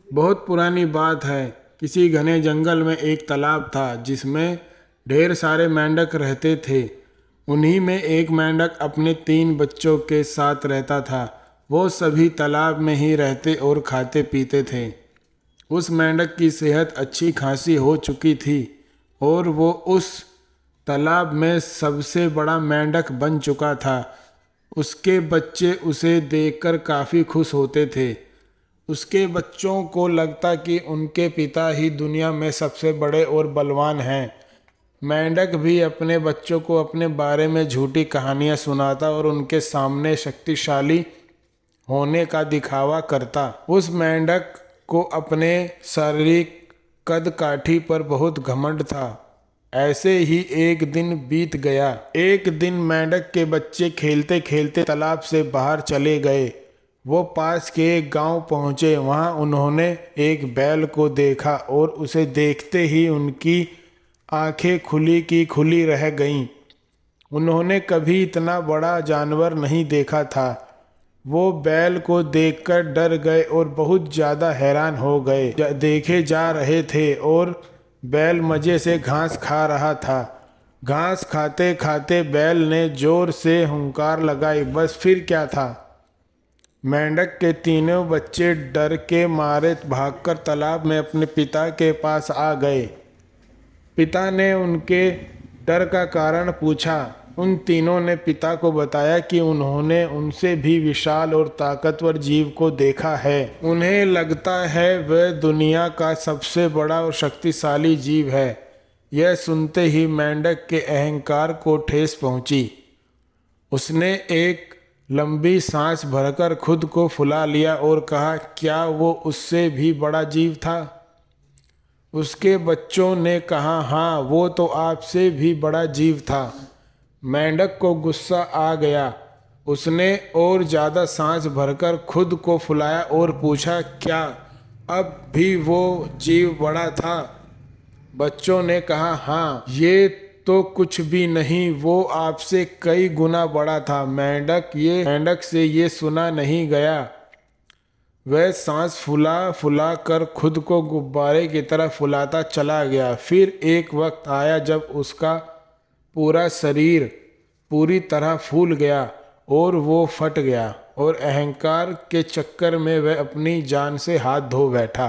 बहुत पुरानी बात है। किसी घने जंगल में एक तालाब था जिसमें ढेर सारे मेंढक रहते थे। उन्हीं में एक मेंढक अपने 3 बच्चों के साथ रहता था। वो सभी तालाब में ही रहते और खाते पीते थे। उस मेंढक की सेहत अच्छी खासी हो चुकी थी और वो उस तालाब में सबसे बड़ा मेंढक बन चुका था। उसके बच्चे उसे देखकर काफ़ी खुश होते थे। उसके बच्चों को लगता कि उनके पिता ही दुनिया में सबसे बड़े और बलवान हैं। मेंढक भी अपने बच्चों को अपने बारे में झूठी कहानियां सुनाता और उनके सामने शक्तिशाली होने का दिखावा करता। उस मेंढक को अपने शारीरिक कद काठी पर बहुत घमंड था। ऐसे ही एक दिन बीत गया। एक दिन मेंढक के बच्चे खेलते खेलते तालाब से बाहर चले गए। वो पास के एक गांव पहुंचे। वहां उन्होंने एक बैल को देखा और उसे देखते ही उनकी आंखें खुली की खुली रह गईं। उन्होंने कभी इतना बड़ा जानवर नहीं देखा था। वो बैल को देखकर डर गए और बहुत ज़्यादा हैरान हो गए। देखे जा रहे थे और बैल मज़े से घास खा रहा था। घास खाते खाते बैल ने जोर से हुंकार लगाई। बस फिर क्या था, मेंढक के तीनों बच्चे डर के मारे भागकर तालाब में अपने पिता के पास आ गए। पिता ने उनके डर का कारण पूछा। उन तीनों ने पिता को बताया कि उन्होंने उनसे भी विशाल और ताकतवर जीव को देखा है। उन्हें लगता है वह दुनिया का सबसे बड़ा और शक्तिशाली जीव है। यह सुनते ही मेंढक के अहंकार को ठेस पहुंची। उसने एक लंबी सांस भरकर खुद को फुला लिया और कहा, क्या वो उससे भी बड़ा जीव था? उसके बच्चों ने कहा, हाँ, वो तो आपसे भी बड़ा जीव था। मेंढक को गुस्सा आ गया। उसने और ज़्यादा सांस भरकर खुद को फुलाया और पूछा, क्या अब भी वो जीव बड़ा था? बच्चों ने कहा, हाँ, ये तो कुछ भी नहीं, वो आपसे कई गुना बड़ा था। मेंढक से ये सुना नहीं गया। वह सांस फुला फुला कर खुद को गुब्बारे की तरह फुलाता चला गया। फिर एक वक्त आया जब उसका पूरा शरीर पूरी तरह फूल गया और वो फट गया और अहंकार के चक्कर में वह अपनी जान से हाथ धो बैठा।